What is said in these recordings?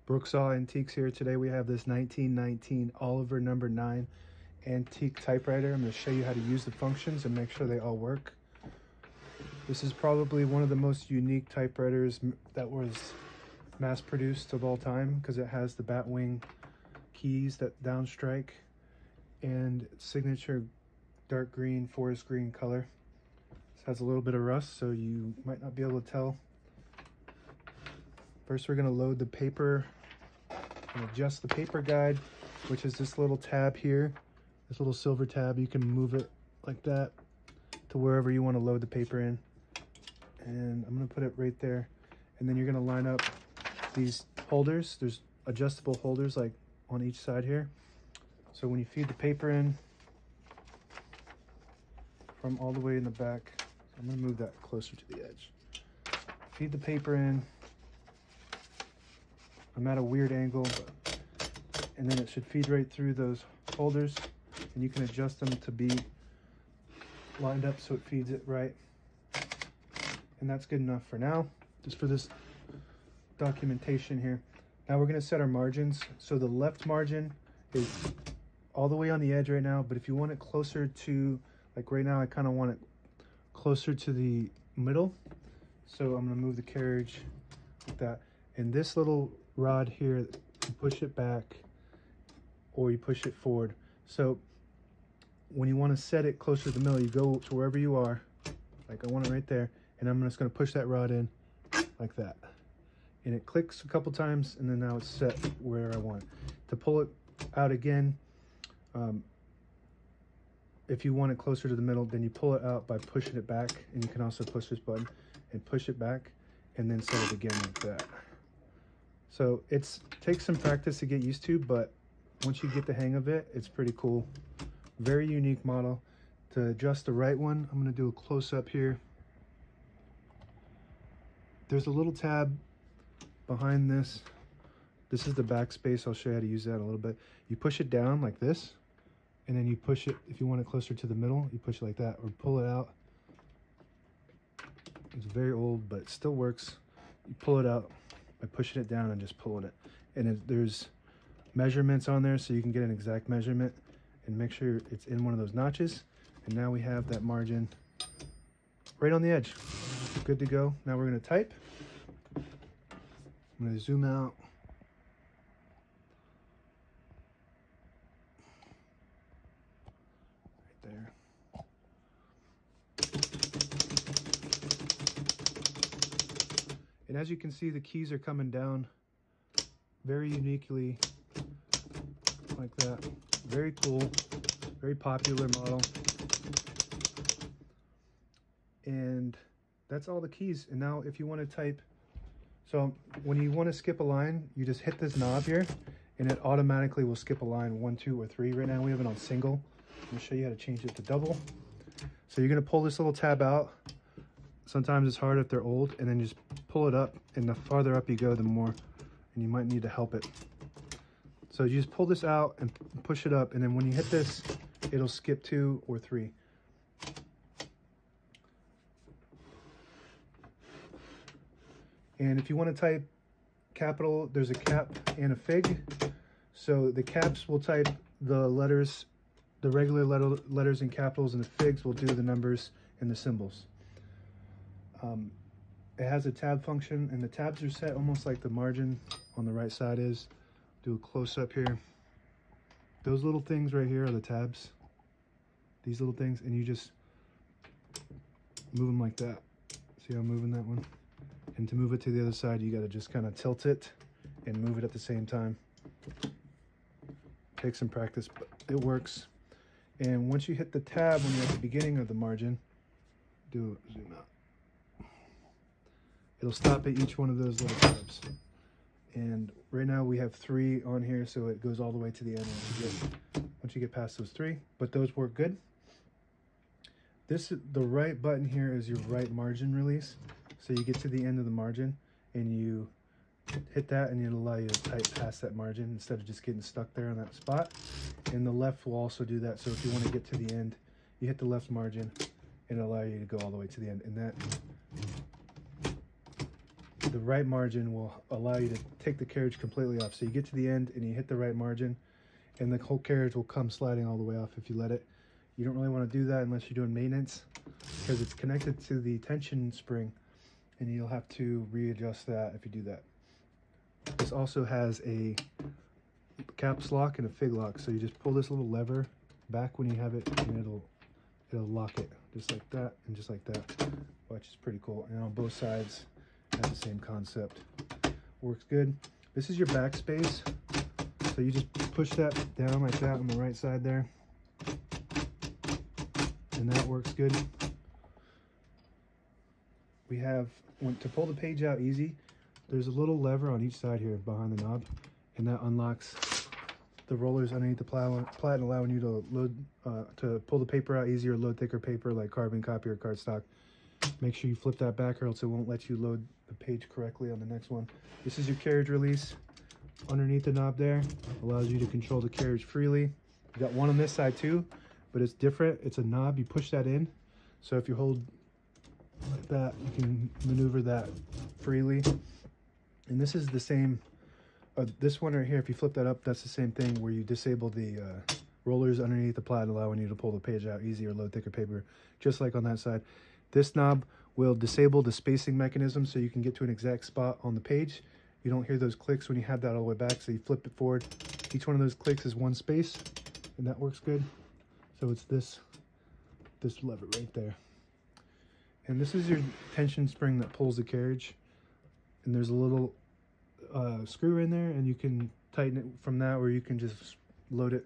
Brooksaw Antiques here. Today we have this 1919 Oliver No.9 antique typewriter. I'm going to show you how to use the functions and make sure they all work. This is probably one of the most unique typewriters that was mass produced of all time because it has the bat wing keys that downstrike and signature dark green, forest green color. This has a little bit of rust, so you might not be able to tell. First, we're going to load the paper and adjust the paper guide, which is this little tab here, this little silver tab. You can move it like that to wherever you want to load the paper in. And I'm going to put it right there. And then you're going to line up these holders. There's adjustable holders like on each side here. So when you feed the paper in from all the way in the back, I'm going to move that closer to the edge. Feed the paper in. I'm at a weird angle, and then it should feed right through those holders, and you can adjust them to be lined up so it feeds it right. And that's good enough for now, just for this documentation here. Now we're going to set our margins. So the left margin is all the way on the edge right now, but if you want it closer to, like right now, I kind of want it closer to the middle. So I'm going to move the carriage like that. And this little rod here, you push it back or you push it forward. So when you want to set it closer to the middle, you go to wherever you are, like I want it right there, and I'm just going to push that rod in like that. And it clicks a couple times, and then now it's set where I want it. To pull it out again, if you want it closer to the middle, then you pull it out by pushing it back, and you can also push this button and push it back, and then set it again like that. So it takes some practice to get used to, but once you get the hang of it, it's pretty cool. Very unique model. To adjust the right one, I'm going to do a close-up here. There's a little tab behind this. This is the backspace. I'll show you how to use that in a little bit. You push it down like this, and then you push it, if you want it closer to the middle, you push it like that, or pull it out. It's very old, but it still works. You pull it out by pushing it down and just pulling it. And there's measurements on there so you can get an exact measurement and make sure it's in one of those notches. And now we have that margin right on the edge. Good to go. Now we're going to type. I'm going to zoom out. Right there. And as you can see, the keys are coming down very uniquely like that. Very cool, very popular model. And that's all the keys. And now if you want to type, so when you want to skip a line, you just hit this knob here and it automatically will skip a line 1, 2, or 3. Right now we have it on single. I'm going to show you how to change it to double. So you're going to pull this little tab out. Sometimes it's hard if they're old, and then just pull it up, and the farther up you go, the more, and you might need to help it. So you just pull this out and push it up, and then when you hit this, it'll skip 2 or 3. And if you want to type capital, there's a cap and a fig. So the caps will type the letters, the regular letters in capitals, and the figs will do the numbers and the symbols. It has a tab function, and the tabs are set almost like the margin on the right side is. Do a close-up here. Those little things right here are the tabs. These little things, and you just move them like that. See how I'm moving that one? And to move it to the other side, you got to just kind of tilt it and move it at the same time. Takes some practice, but it works. And once you hit the tab when you're at the beginning of the margin, zoom out. It'll stop at each one of those little tabs. And right now we have 3 on here, so it goes all the way to the end once you get past those 3. But those work good. The right button here is your right margin release. So you get to the end of the margin and you hit that, and it'll allow you to type past that margin instead of just getting stuck there on that spot. And the left will also do that. So if you want to get to the end, you hit the left margin and it'll allow you to go all the way to the end. And the right margin will allow you to take the carriage completely off. So you get to the end and you hit the right margin, and the whole carriage will come sliding all the way off if you let it. You don't really want to do that unless you're doing maintenance, because it's connected to the tension spring, and you'll have to readjust that if you do that. This also has a caps lock and a fig lock, so you just pull this little lever back when you have it, and it'll lock it just like that and just like that, which is pretty cool. And on both sides has the same concept. Works good. This is your backspace, so you just push that down like that on the right side there, and that works good. We have, to pull the page out easy, there's a little lever on each side here behind the knob, and that unlocks the rollers underneath the plat, allowing you to load, to pull the paper out easier, load thicker paper like carbon copy or cardstock. Make sure you flip that back or else it won't let you load the page correctly on the next one. This is your carriage release. Underneath the knob there, allows you to control the carriage freely. You got one on this side too, but it's different. It's a knob, you push that in. So if you hold like that, you can maneuver that freely. And this is the same, this one right here, if you flip that up, that's the same thing where you disable the rollers underneath the plat, allowing you to pull the page out easier, load thicker paper, just like on that side. This knob will disable the spacing mechanism so you can get to an exact spot on the page. You don't hear those clicks when you have that all the way back, so you flip it forward. Each one of those clicks is one space, and that works good. So it's this lever right there. And this is your tension spring that pulls the carriage. And there's a little screw in there, and you can tighten it from that, or you can just load it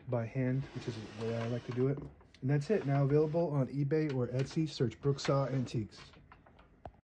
by hand, which is the way I like to do it. And that's it. Now available on eBay or Etsy. Search Brooksaw Antiques.